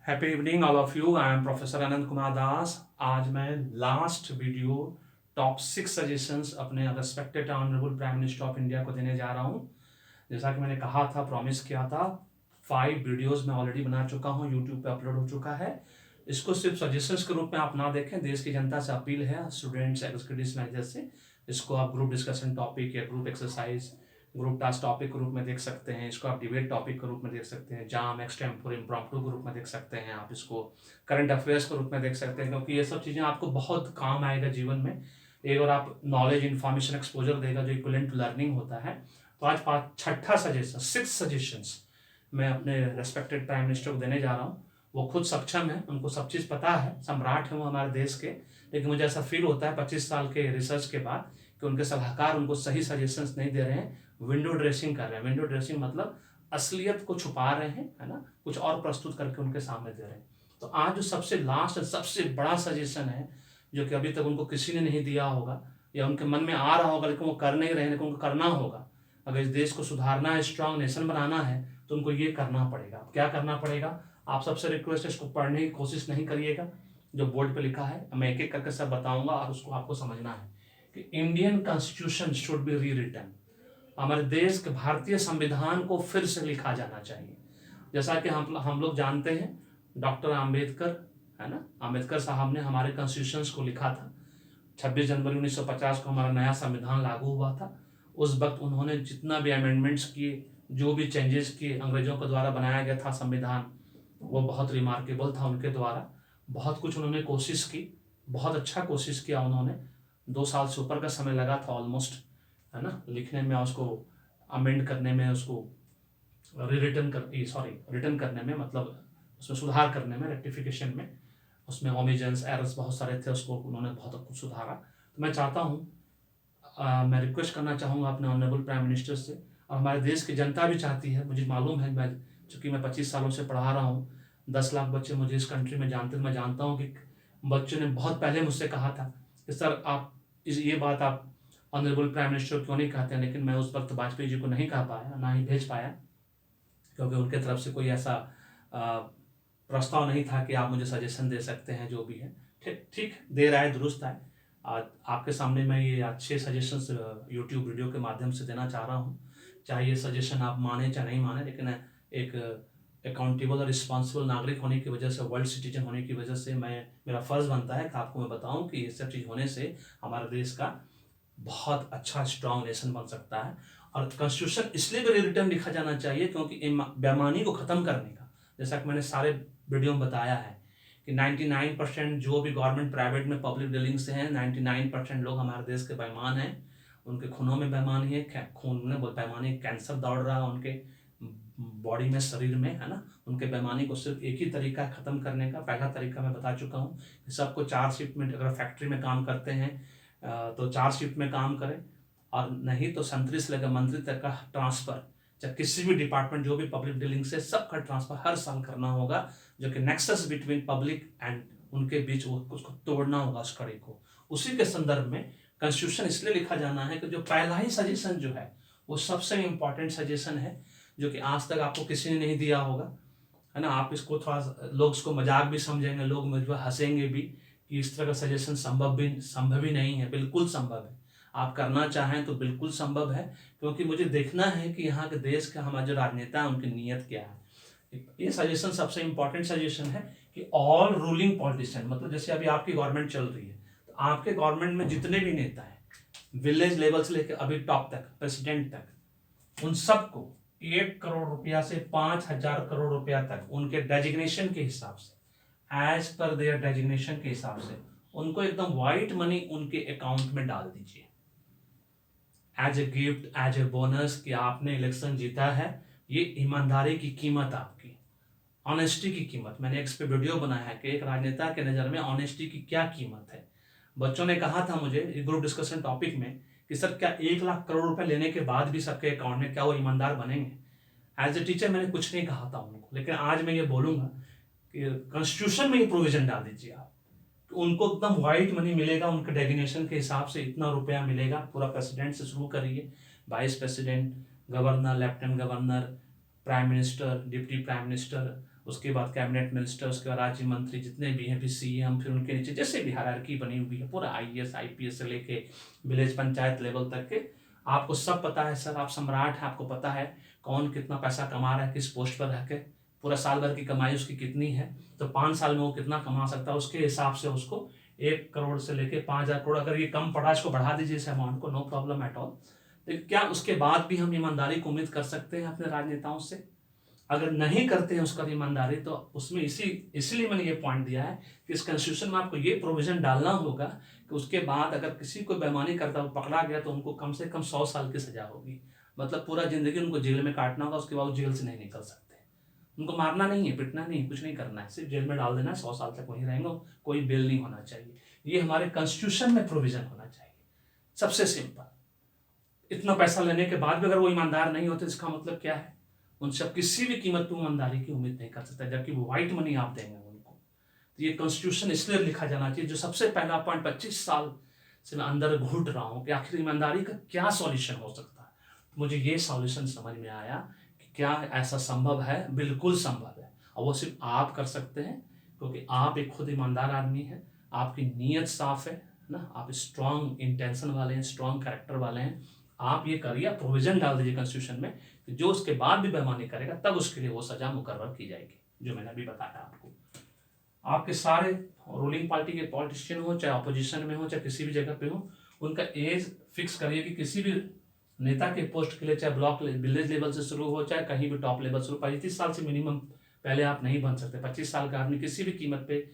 Happy evening all of you. I am professor Anant Kumar Das. आज मैं last video top 6 suggestions अपने respected honourable prime minister of India को देने जा रहा हूँ। जैसा कि मैंने कहा था, प्रॉमिस किया था, 5 वीडियोस मैं ऑलरेडी बना चुका हूँ, यूट्यूब पे अपलोड हो चुका है। इसको सिर्फ सजेशंस के रूप में आप ना देखें। देश की जनता से अपील है, स्टूडेंट्स एग्जीक्यूटिव मैनेजर से, इसको आप ग्रुप डिस्कशन टॉपिक या group exercise, group task topic के रूप में देख सकते हैं। इसको आप डिबेट टॉपिक के रूप में देख सकते हैं, जाम एक्सटेम्पोर इम्प्रॉम्प्टू के रूप में देख सकते हैं। आप इसको करंट अफेयर्स के रूप में देख सकते हैं, क्योंकि ये सब चीज़ें आपको बहुत काम आएगा जीवन में। एक और आप नॉलेज इन्फॉर्मेशन एक्सपोजर देगा जो इक्विवेलेंट टू लर्निंग होता है। तो आज छठा सजेशन, 6 सजेशंस मैं अपने रेस्पेक्टेड प्राइम मिनिस्टर को देने जा रहा हूँ। वो खुद सक्षम है, उनको सब चीज़ पता है, सम्राट है वो हमारे देश के। लेकिन मुझे ऐसा फील होता है 25 साल के रिसर्च के बाद कि उनके सलाहकार उनको सही सजेशंस नहीं दे रहे हैं, विंडो ड्रेसिंग कर रहे हैं। विंडो ड्रेसिंग मतलब असलियत को छुपा रहे हैं, है ना, कुछ और प्रस्तुत करके उनके सामने दे रहे हैं। तो आज जो सबसे लास्ट और सबसे बड़ा सजेशन है, जो कि अभी तक उनको किसी ने नहीं दिया होगा या उनके मन में आ रहा होगा लेकिन वो कर नहीं रहे हैं, लेकिन उनको करना होगा। अगर इस देश को सुधारना है, स्ट्रांग नेशन बनाना है, तो उनको ये करना पड़ेगा। क्या करना पड़ेगा? आप सबसे रिक्वेस्ट है, इसको पढ़ने की कोशिश नहीं करिएगा जो बोर्ड पे लिखा है, मैं एक एक करके सब बताऊंगा और उसको आपको समझना है कि इंडियन कॉन्स्टिट्यूशन शुड बी री रिटन। हमारे देश के भारतीय संविधान को फिर से लिखा जाना चाहिए। जैसा कि हम लोग जानते हैं, डॉक्टर आम्बेडकर, है ना, आम्बेडकर साहब ने हमारे कॉन्स्टिट्यूशन को लिखा था। 26 जनवरी 1950 को हमारा नया संविधान लागू हुआ था। उस वक्त उन्होंने जितना भी अमेंडमेंट्स किए, जो भी चेंजेस किए, अंग्रेजों के द्वारा बनाया गया था संविधान, वो बहुत रिमार्केबल था उनके द्वारा। बहुत कुछ उन्होंने कोशिश की, बहुत अच्छा कोशिश किया उन्होंने। 2 साल से ऊपर का समय लगा था ऑलमोस्ट, है ना, लिखने में, उसको अमेंड करने में, उसको रिटर्न करने में, मतलब उसमें सुधार करने में, रेक्टिफिकेशन में, उसमें ओमिजन्स एरर्स बहुत सारे थे, उसको उन्होंने बहुत कुछ सुधारा। तो मैं चाहता हूँ, मैं रिक्वेस्ट करना चाहूँगा अपने ऑनरेबल प्राइम मिनिस्टर से, और हमारे देश की जनता भी चाहती है। मुझे मालूम है, मैं चूँकि मैं 25 सालों से पढ़ा रहा हूँ, 10 लाख बच्चे मुझे इस कंट्री में जानते हैं। मैं जानता हूँ कि बच्चों ने बहुत पहले मुझसे कहा था कि सर आप ये बात आप ऑनरेबल प्राइम मिनिस्टर क्यों नहीं कहते हैं। लेकिन मैं उस वक्त वाजपेयी जी को नहीं कह पाया, ना ही भेज पाया, क्योंकि उनके तरफ से कोई ऐसा प्रस्ताव नहीं था कि आप मुझे सजेशन दे सकते हैं। जो भी है ठीक ठीक दे रहा है, दुरुस्त है। आज आपके सामने मैं ये अच्छे सजेशंस यूट्यूब वीडियो के माध्यम से देना चाह रहा हूँ। चाहे ये सजेशन आप माने चाहे नहीं माने, लेकिन एक अकाउंटेबल और रिस्पॉन्सिबल नागरिक होने की वजह से, वर्ल्ड सिटीजन होने की वजह से, मेरा फ़र्ज़ बनता है कि आपको मैं बताऊं कि ये सब चीज़ होने से हमारे देश का बहुत अच्छा स्ट्रांग नेशन बन सकता है। और कॉन्स्टिट्यूशन इसलिए भी रिटर्न लिखा जाना चाहिए क्योंकि बेईमानी को ख़त्म करने का, जैसा कि मैंने सारे वीडियो में बताया है कि 99% जो भी गवर्नमेंट प्राइवेट में पब्लिक डीलिंग्स हैं, 99% लोग हमारे देश के बेईमान हैं। उनके खूनों में बेईमानी है, खून में बेईमानी, कैंसर दौड़ रहा है उनके बॉडी में, शरीर में, है ना। उनके बेईमानी को सिर्फ एक ही तरीका है ख़त्म करने का। पहला तरीका मैं बता चुका हूँ कि सबको 4 शिफ्ट में, अगर फैक्ट्री में काम करते हैं तो 4 शिफ्ट में काम करें, और नहीं तो संतरी से लेकर मंत्री तक का ट्रांसफ़र, चाहे किसी भी डिपार्टमेंट जो भी पब्लिक डीलिंग से, सबका ट्रांसफ़र हर साल करना होगा। जो कि नेक्सस बिटवीन पब्लिक एंड उनके बीच उसको तोड़ना होगा, उस कड़ी को। उसी के संदर्भ में कॉन्स्टिट्यूशन इसलिए लिखा जाना है कि जो पहला ही सजेशन जो है वो सबसे इम्पॉर्टेंट सजेशन है, जो कि आज तक आपको किसी ने नहीं दिया होगा, है ना। आप इसको थोड़ा, लोग इसको मजाक भी समझेंगे, लोग मुझ पर हंसेंगे भी कि इस तरह का सजेशन संभव ही नहीं है। बिल्कुल संभव है, आप करना चाहें तो बिल्कुल संभव है। क्योंकि मुझे देखना है कि यहाँ के देश का हमारे जो राजनेता है उनकी नीयत क्या है। ये सजेशन सबसे इंपॉर्टेंट सजेशन है कि ऑल रूलिंग पॉलिटिशियन, मतलब जैसे अभी आपकी गवर्नमेंट चल रही है, तो आपके गवर्नमेंट में जितने भी नेता हैं, विलेज लेवल से लेकर अभी टॉप तक, प्रेसिडेंट तक, उन सबको 1 करोड़ रुपया से 5,000 करोड़ रुपया तक उनके डेजिग्नेशन के हिसाब से, एज पर देयर डेजिग्नेशन के हिसाब से, उनको एकदम व्हाइट मनी उनके अकाउंट में डाल दीजिए, as a gift, as a bonus, कि आपने इलेक्शन जीता है। ये ईमानदारी की कीमत, आपकी ऑनेस्टी की कीमत। मैंने इस पे वीडियो बनाया है कि एक राजनेता के नज़र में ऑनेस्टी की क्या कीमत है। बच्चों ने कहा था मुझे ग्रुप डिस्कशन टॉपिक में कि सर क्या 1 लाख करोड़ रुपए लेने के बाद भी सबके अकाउंट में क्या वो ईमानदार बनेंगे? एज ए टीचर मैंने कुछ नहीं कहा था उनको, लेकिन आज मैं ये बोलूँगा कि कॉन्स्टिट्यूशन में ये प्रोविजन डाल दीजिए आप, तो उनको एकदम व्हाइट मनी मिलेगा, उनके डेजिग्नेशन के हिसाब से इतना रुपया मिलेगा। पूरा प्रेसिडेंट से शुरू करिए, vice president, governor, lieutenant governor, prime minister, deputy prime minister, उसके बाद कैबिनेट मिनिस्टर, उसके बाद राज्य मंत्री जितने भी हैं, फिर सीएम, फिर उनके नीचे जैसे भी हायरार्की बनी हुई है, पूरा आईएएस आईपीएस से लेके विलेज पंचायत लेवल तक के आपको सब पता है सर। आप सम्राट हैं, आपको पता है कौन कितना पैसा कमा रहा है, किस पोस्ट पर रह के, पूरा साल भर की कमाई उसकी कितनी है, तो 5 साल में वो कितना कमा सकता है, उसके हिसाब से उसको 1 करोड़ से लेके 5,000 करोड़, अगर ये कम पड़ा इसको बढ़ा दीजिए इस अमाउंट को, नो प्रॉब्लम एट ऑल। लेकिन क्या उसके बाद भी हम ईमानदारी को उम्मीद कर सकते हैं अपने राजनेताओं से? अगर नहीं करते हैं उसका ईमानदारी, तो उसमें इसलिए मैंने ये पॉइंट दिया है कि इस कॉन्स्टिट्यूशन में आपको ये प्रोविजन डालना होगा कि उसके बाद अगर किसी को बेईमानी करता हुआ पकड़ा गया तो उनको कम से कम 100 साल की सजा होगी, मतलब पूरा जिंदगी उनको जेल में काटना होगा, उसके बाद जेल से नहीं निकल सकते। उनको मारना नहीं है, पिटना नहीं है, कुछ नहीं करना है, सिर्फ जेल में डाल देना है, 100 साल तक वहीं रहेंगे, कोई बेल नहीं होना चाहिए। ये हमारे कॉन्स्टिट्यूशन में प्रोविजन होना चाहिए, सबसे सिंपल। इतना पैसा लेने के बाद भी अगर वो ईमानदार नहीं होते, इसका मतलब क्या है? उनसे आप किसी भी कीमत पर ईमानदारी की उम्मीद नहीं कर सकते, जबकि वो व्हाइट मनी आप देंगे उनको। तो ये कॉन्स्टिट्यूशन इसलिए लिखा जाना चाहिए। जो सबसे पहला पॉइंट 25 साल से मैं अंदर घुट रहा हूँ कि आखिर ईमानदारी का क्या सॉल्यूशन हो सकता है, मुझे ये सॉल्यूशन समझ में आया कि क्या ऐसा संभव है, बिल्कुल संभव है, और वो सिर्फ आप कर सकते हैं, क्योंकि आप एक खुद ईमानदार आदमी हैं, आपकी नीयत साफ है ना, आप स्ट्रांग इंटेंशन वाले हैं, स्ट्रांग कैरेक्टर वाले हैं। आप ये करिए, आप प्रोविजन डाल दीजिए कॉन्स्टिट्यूशन में कि जो उसके बाद भी बेईमानी करेगा तब उसके लिए वो सजा मुकर्रर की जाएगी, जो मैंने अभी बताया आपको। आपके सारे रूलिंग पार्टी के पॉलिटिशियन हो, चाहे अपोजिशन में हो, चाहे किसी भी जगह पे हो, उनका एज फिक्स करिए कि किसी भी नेता के पोस्ट के लिए, चाहे ब्लॉक विलेज लेवल से शुरू हो, चाहे कहीं भी टॉप लेवल शुरू, 35 साल से मिनिमम पहले आप नहीं बन सकते। 25 साल का आदमी किसी भी कीमत पे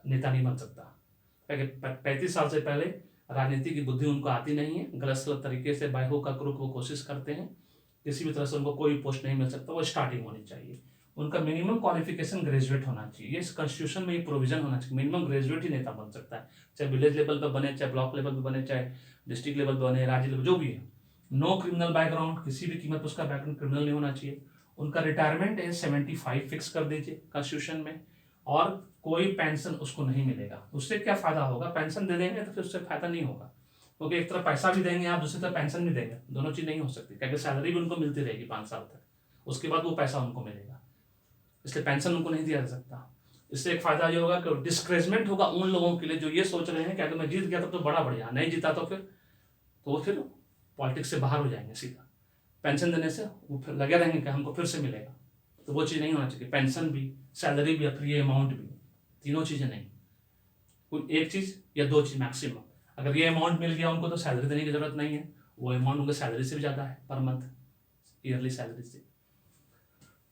नेता नहीं बन सकता, 35 साल से पहले राजनीति की बुद्धि उनको आती नहीं है, गलत तरीके से बायहो का क्रुक वो कोशिश करते हैं, किसी भी तरह से उनको कोई पोस्ट नहीं मिल सकता, वो स्टार्टिंग होनी चाहिए। उनका मिनिमम क्वालिफिकेशन ग्रेजुएट होना चाहिए, ये कॉन्स्टिट्यूशन में ये प्रोविजन होना चाहिए, मिनिमम ग्रेजुएट ही नेता बन सकता है, चाहे विलेज लेवल पर बने, चाहे ब्लॉक लेवल पर बने, चाहे डिस्ट्रिक्ट लेवल पर बने, राज्य लेवल, जो भी है। नो क्रिमिनल बैकग्राउंड, किसी भी कीमत पर उसका बैकग्राउंड क्रिमिनल नहीं होना चाहिए। उनका रिटायरमेंट एज 75 फिक्स कर दीजिए कॉन्स्टिट्यूशन में, और कोई पेंशन उसको नहीं मिलेगा। उससे क्या फायदा होगा? पेंशन दे देंगे तो फिर उससे फायदा नहीं होगा, क्योंकि एक तरफ पैसा भी देंगे आप, दूसरी तरफ पेंशन भी देंगे, दोनों चीज नहीं हो सकती, क्योंकि सैलरी भी उनको मिलती रहेगी 5 साल तक, उसके बाद वो पैसा उनको मिलेगा, इसलिए पेंशन उनको नहीं दिया जा सकता। इससे एक फायदा ये होगा कि डिस्करेजमेंट होगा उन लोगों के लिए जो ये सोच रहे हैं कि अगर मैं जीत गया तब तो बड़ा बढ़िया, नहीं जीता तो फिर पॉलिटिक्स से बाहर हो जाएंगे सीधा। पेंशन देने से वो फिर लगे रहेंगे कि हमको फिर से मिलेगा, तो वो चीज़ नहीं होना चाहिए। पेंशन भी, सैलरी भी, फिर ये अमाउंट भी, तीनों चीज़ें नहीं, कोई एक चीज़ या 2 चीज़ मैक्सिमम। अगर ये अमाउंट मिल गया उनको तो सैलरी देने की जरूरत नहीं है, वो अमाउंट उनके सैलरी से भी ज़्यादा है पर मंथ, ईयरली सैलरी से।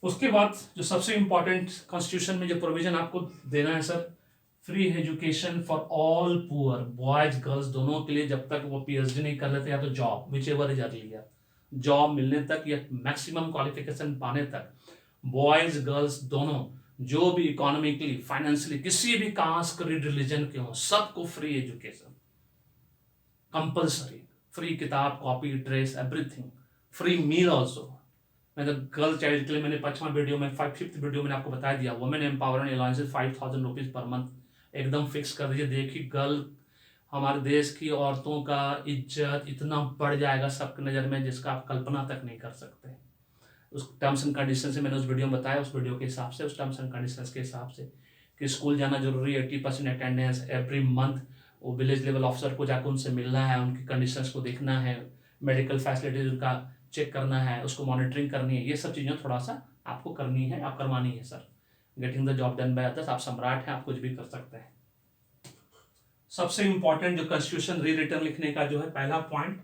उसके बाद जो सबसे इंपॉर्टेंट कॉन्स्टिट्यूशन में जो प्रोविजन आपको देना है sir, free education for all poor, boys girls दोनों के लिए, जब तक वो पीएचडी नहीं कर लेते या तो job, which ever is earlier, job मिलने तक या मैक्सिमम क्वालिफिकेशन पाने तक, बॉयज गर्ल्स दोनों जो भी इकोनॉमिकली फाइनेंशियली किसी भी कास्ट क्रीड रिलीजन के हों, सबको फ्री एजुकेशन कंपल्सरी, फ्री किताब, copy, dress, everything, free meal also. मैंने गर्ल चाइल्ड के लिए मैंने 5वां वीडियो में 5th वीडियो मैंने आपको बता दिया, women empowerment allowances 5,000 rupees per month एकदम फिक्स कर दीजिए। देखिए गर्ल, हमारे देश की औरतों का इज्जत इतना बढ़ जाएगा सबकी नज़र में जिसका आप कल्पना तक नहीं कर सकते। उस टर्म्स एंड कंडीशन से मैंने उस वीडियो में बताया, उस वीडियो के हिसाब से, उस टर्म्स एंड कंडीशंस के हिसाब से कि स्कूल जाना जरूरी है, 80% अटेंडेंस एवरी मंथ, वो विलेज लेवल ऑफिसर को जाकर उनसे मिलना है, उनकी कंडीशंस को देखना है, मेडिकल फैसिलिटीज उनका चेक करना है, उसको मॉनिटरिंग करनी है, ये सब चीज़ें थोड़ा सा आपको करनी है, आप करवानी है sir. Getting the job done by others, आप सम्राट हैं, आप कुछ भी कर सकते हैं। सबसे इंपॉर्टेंट जो कॉन्स्टिट्यूशन री रिटर्न लिखने का जो है पहला पॉइंट,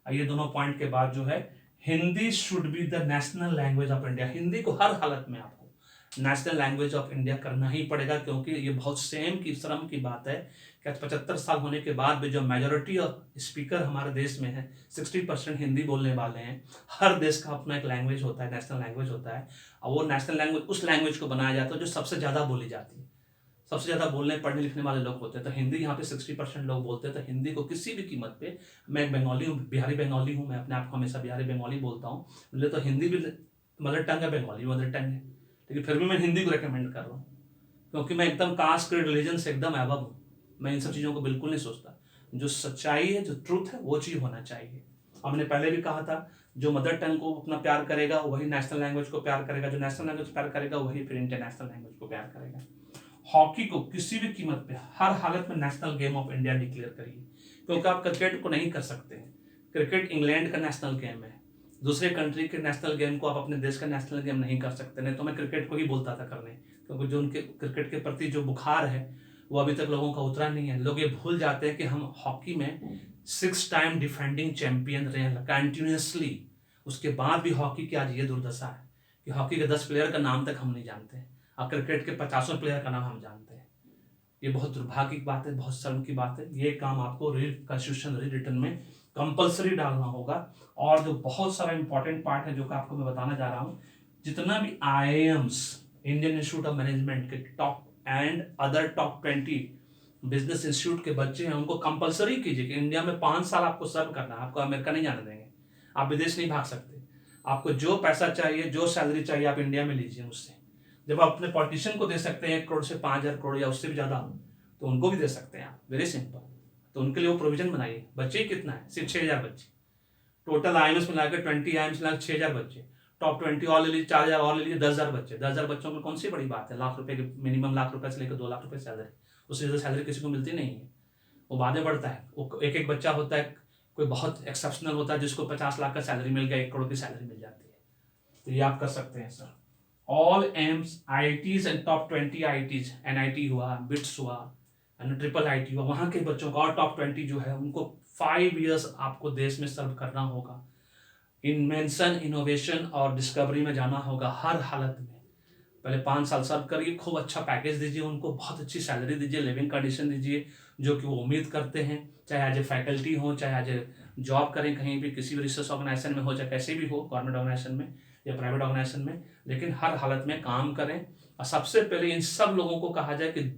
ये दोनों पॉइंट के बाद जो है, Hindi should be the national language of India. Hindi को हर हालत में आपको नेशनल लैंग्वेज ऑफ इंडिया करना ही पड़ेगा, क्योंकि ये बहुत सेम की शर्म की बात है कि 75 साल होने के बाद भी जो मेजोरिटी ऑफ स्पीकर हमारे देश में है, 60% हिंदी बोलने वाले हैं। हर देश का अपना एक लैंग्वेज होता है, नेशनल लैंग्वेज होता है, और वो नेशनल लैंग्वेज उस लैंग्वेज को बनाया जाता है जो सबसे ज़्यादा बोली जाती है, सबसे ज़्यादा बोलने पढ़ने लिखने वाले लोग होते हैं। तो हिंदी यहाँ पे 60% लोग बोलते हैं, तो हिंदी को किसी भी कीमत पे, मैं एक बंगाली हूँ, बिहारी बंगाली हूँ, मैं अपने आप को हमेशा बिहारी बंगाली बोलता हूँ, मुझे तो हिंदी भी मदर टंग है, बंगाली मदर टंग है, लेकिन फिर भी मैं हिंदी को रिकमेंड कर रहा हूँ, क्योंकि मैं एकदम कास्ट क्रीड रिलीजन से एकदम अबव हूँ। मैं इन सब चीज़ों को बिल्कुल नहीं सोचता, जो सच्चाई है, जो ट्रूथ है, वो चीज़ होना चाहिए। हमने पहले भी कहा था, जो मदर टंग को अपना प्यार करेगा वही नेशनल लैंग्वेज को प्यार करेगा, जो नेशनल लैंग्वेज प्यार करेगा वही फिर इंटरनेशनल लैंग्वेज को प्यार करेगा। हॉकी को किसी भी कीमत पे हर हालत में national game of India declare करिए, क्योंकि आप क्रिकेट को नहीं कर सकते हैं। क्रिकेट इंग्लैंड का नेशनल गेम है, दूसरे कंट्री के नेशनल गेम को आप अपने देश का नेशनल गेम नहीं कर सकते। नहीं तो मैं क्रिकेट को ही बोलता था करने, क्योंकि जो उनके क्रिकेट के प्रति जो बुखार है वो अभी तक लोगों का उतरा नहीं है। लोग ये भूल जाते हैं कि हम हॉकी में 6 टाइम डिफेंडिंग चैंपियन रहे हैं कंटिन्यूसली, उसके बाद भी हॉकी की आज ये दुर्दशा है कि हॉकी के 10 प्लेयर का नाम तक हम नहीं जानते, और क्रिकेट के 50 प्लेयर का नाम हम जानते हैं। ये बहुत दुर्भाग्य की बात है, बहुत शर्म की बात है। ये काम आपको कॉन्स्टिट्यूशन रिटर्न में कंपलसरी डालना होगा। और जो बहुत सारा इंपॉर्टेंट पार्ट है जो कि आपको मैं बताना जा रहा हूँ, जितना भी IIMs Indian institute of management के top and other top 20 business institute के बच्चे हैं, उनको कंपलसरी कीजिए कि इंडिया में 5 साल आपको सर्व करना है। आपको अमेरिका नहीं जाने देंगे, आप विदेश नहीं भाग सकते। आपको जो पैसा चाहिए, जो सैलरी चाहिए, आप इंडिया में लीजिए मुझसे। जब आप अपने पॉलिटिशियन को दे सकते हैं 1 करोड़ से 5,000 करोड़ या उससे भी ज़्यादा, तो उनको भी दे सकते हैं आप। Very simple. तो उनके लिए वो प्रोविजन बनाइए। बच्चे ही कितना है? सिर्फ 6,000 बच्चे। टोटल IIMs मिलाकर 20 IIMs मिलाकर 6,000 बच्चे। टॉप 20 और ले लीजिए, 4,000 और ले लीजिए, 10,000 बच्चे। 10,000 बच्चों में कौन सी बड़ी बात है? लाख रुपए की मिनिमम, लाख रुपए से लेकर 2 लाख रुपए सैलरी। उससे ज़्यादा सैलरी किसी को मिलती नहीं है। वो बातें बढ़ता है। वो एक बच्चा होता है, कोई बहुत एक्सेप्शनल होता है जिसको 50 लाख का सैलरी मिल गया, 1 करोड़ की सैलरी मिल जाती है। तो ये आप कर सकते हैं sir. All AIIMS IITs and top 20 IITs, NIT हुआ, बिट्स हुआ, ट्रिपल IIT हुआ, वहाँ के बच्चों का और टॉप 20 जो है उनको 5 years आपको देश में सर्व करना होगा। इन्वेंशन, इनोवेशन और डिस्कवरी में जाना होगा हर हालत में। पहले 5 साल सर्व करिए, खूब अच्छा पैकेज दीजिए उनको, बहुत अच्छी सैलरी दीजिए, लिविंग कंडीशन दीजिए जो कि वो उम्मीद करते हैं, चाहे एज ए फैकल्टी हो, चाहे एज ए जॉब करें कहीं भी, किसी भी रिसर्च ऑर्गेनाइजेशन में हो, चाहे कैसे भी हो, गवर्नमेंट ऑर्गेनाइजेशन में या प्राइवेट ऑर्गेनाइजेशन में, लेकिन हर हालत में काम करें। और सबसे पहले इन सब लोगों को कहा जाए कि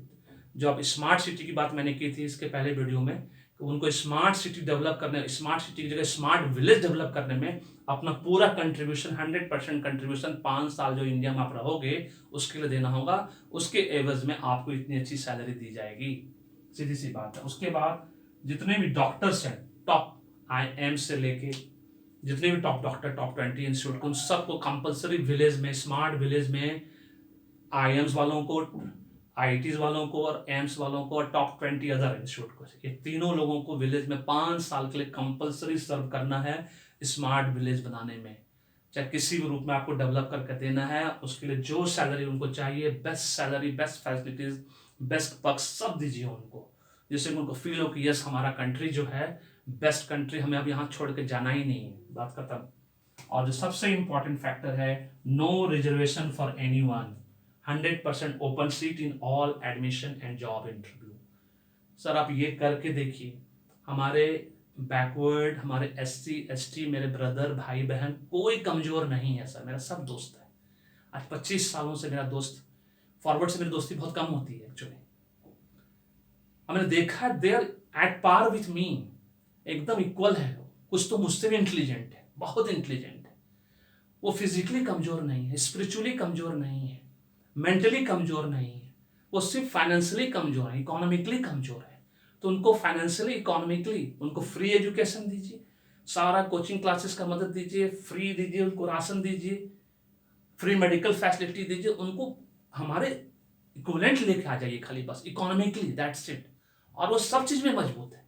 जो आप स्मार्ट सिटी की बात मैंने की थी इसके पहले वीडियो में, कि उनको स्मार्ट सिटी डेवलप करने, स्मार्ट सिटी की जगह स्मार्ट विलेज डेवलप करने में अपना पूरा कंट्रीब्यूशन, 100% कंट्रीब्यूशन 5 साल जो इंडिया में आप रहोगे उसके लिए देना होगा। उसके एवज में आपको इतनी अच्छी सैलरी दी जाएगी, सीधी सी बात है। उसके बाद जितने भी डॉक्टर्स हैं, टॉप IIM से लेके जितने भी टॉप डॉक्टर, टॉप 20 इंस्टीट्यूट, उन सबको कंपलसरी विलेज में, स्मार्ट विलेज में IIMs वालों को, IITs वालों को और एम्स वालों को और टॉप 20 अदर इंस्टीट्यूट को, ये तीनों लोगों को विलेज में 5 साल के लिए कंपलसरी सर्व करना है स्मार्ट विलेज बनाने में। चाहे किसी भी रूप में आपको डेवलप करके देना है, उसके लिए जो सैलरी उनको चाहिए, best salary, best facilities, best perks सब दीजिए उनको, जिससे उनको फील हो कि यस हमारा कंट्री जो है बेस्ट कंट्री, हमें अब यहाँ छोड़ के जाना ही नहीं है, बात खत्म। और जो सबसे इंपॉर्टेंट फैक्टर है, no reservation for anyone, 100% open seat in all admission and job interview. Sir आप ये करके देखिए, हमारे बैकवर्ड, हमारे SC ST, मेरे ब्रदर, भाई बहन, कोई कमजोर नहीं है सर, मेरा सब दोस्त है। आज 25 सालों से मेरा दोस्त, फॉरवर्ड से मेरी दोस्ती बहुत कम होती है एक्चुअली। मैंने देखा they are at par with me, एकदम इक्वल है। कुछ तो मुझसे भी इंटेलिजेंट है, बहुत इंटेलिजेंट है। वो फिजिकली कमजोर नहीं है, स्पिरिचुअली कमजोर नहीं है, मेंटली कमजोर नहीं है, वो सिर्फ फाइनेंशियली कमजोर है, इकोनॉमिकली कमजोर है। तो उनको फाइनेंशियली, इकोनॉमिकली उनको फ्री एजुकेशन दीजिए, सारा कोचिंग क्लासेस का मदद दीजिए, फ्री दीजिए, उनको राशन दीजिए, फ्री मेडिकल फैसिलिटी दीजिए, उनको हमारे इक्विवेलेंट लेके आ जाइए, खाली बस इकोनॉमिकली, दैट्स इट। और वो सब चीज में मजबूत है।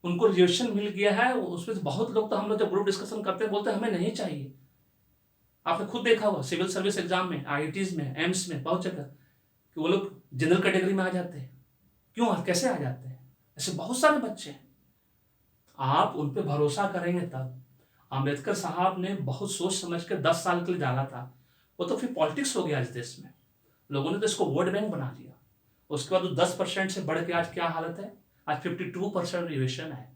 उनको रिजर्वेशन मिल गया है, उसमें बहुत लोग, तो हम लोग जब ग्रुप डिस्कशन करते हैं बोलते हैं हमें नहीं चाहिए। आपने खुद देखा हुआ सिविल सर्विस एग्जाम में, IITs में, एम्स में, बहुत जगह कि वो लोग जनरल कैटेगरी में आ जाते हैं। क्यों, कैसे आ जाते हैं? ऐसे बहुत सारे बच्चे हैं। आप उन पे भरोसा करेंगे तब। अंबेडकर साहब ने बहुत सोच समझ कर 10 साल के लिए डाला था, वो तो फिर पॉलिटिक्स हो गया इस देश में, लोगों ने तो इसको वोट बैंक बना दिया। उसके बाद 10% से बढ़ के आज क्या हालत है, आज 52% रिजर्वेशन है।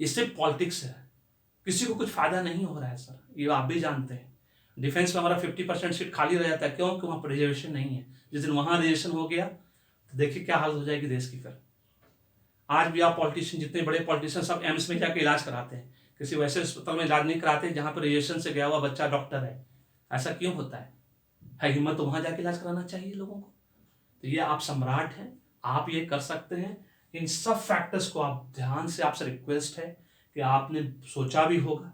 इससे पॉलिटिक्स है, किसी को कुछ फायदा नहीं हो रहा है सर, ये आप भी जानते हैं। डिफेंस में हमारा 50% सीट खाली रह जाता है, क्यों? कि वहाँ पर रिजर्वेशन नहीं है। जिस दिन वहाँ रिजर्वेशन हो गया तो देखिए क्या हालत हो जाएगी देश की। फिर आज भी आप पॉलिटिशियन, जितने बड़े पॉलिटिशियन, सब एम्स में जाके इलाज कराते हैं, किसी वैसे अस्पताल में इलाज नहीं कराते जहाँ पर रिजर्वेशन से गया हुआ बच्चा डॉक्टर है। ऐसा क्यों होता है? हिम्मत तो वहाँ जाके इलाज कराना चाहिए लोगों को। तो ये आप सम्राट हैं, आप ये कर सकते हैं। इन सब फैक्टर्स को आप ध्यान से, आपसे रिक्वेस्ट है कि आपने सोचा भी होगा।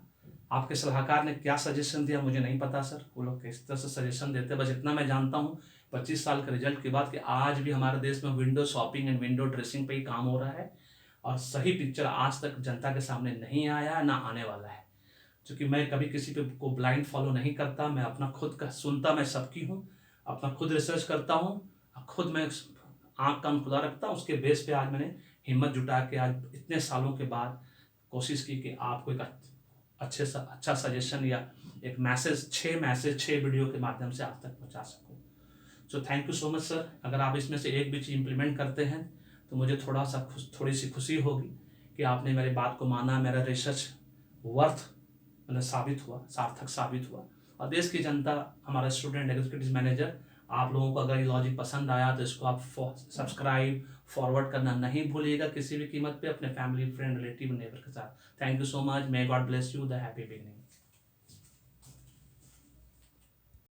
आपके सलाहकार ने क्या सजेशन दिया मुझे नहीं पता सर, वो लोग किस तरह से सजेशन देते हैं, बस इतना मैं जानता हूँ 25 साल के रिजल्ट के बाद कि आज भी हमारे देश में window shopping and window dressing पे ही काम हो रहा है, और सही पिक्चर आज तक जनता के सामने नहीं आया ना आने वाला है। क्योंकि मैं कभी किसी पे को ब्लाइंड फॉलो नहीं करता, मैं अपना खुद का सुनता, मैं सबकी हूँ, अपना खुद रिसर्च करता हूँ, खुद मैं आँख कान खुला रखता हूँ, उसके बेस पे आज मैंने हिम्मत जुटा के आज इतने सालों के बाद कोशिश की कि आपको एक अच्छा सजेशन या एक मैसेज 6 वीडियो के माध्यम से आप तक पहुँचा सकूँ। So thank you so much sir. अगर आप इसमें से एक भी चीज़ इम्प्लीमेंट करते हैं तो मुझे थोड़ी सी खुशी होगी कि आपने मेरी बात को माना, मेरा रिसर्च वर्थ मतलब सार्थक साबित हुआ। और देश की जनता, हमारा स्टूडेंट एग्जीक्यूटिव मैनेजर, आप लोगों को अगर ये लॉजिक पसंद आया तो इसको आप सब्सक्राइब फॉरवर्ड करना नहीं भूलिएगा किसी भी कीमत पे, अपने फैमिली फ्रेंड रिलेटिव नेबर के साथ। Thank you so much. May God bless you. The happy beginning.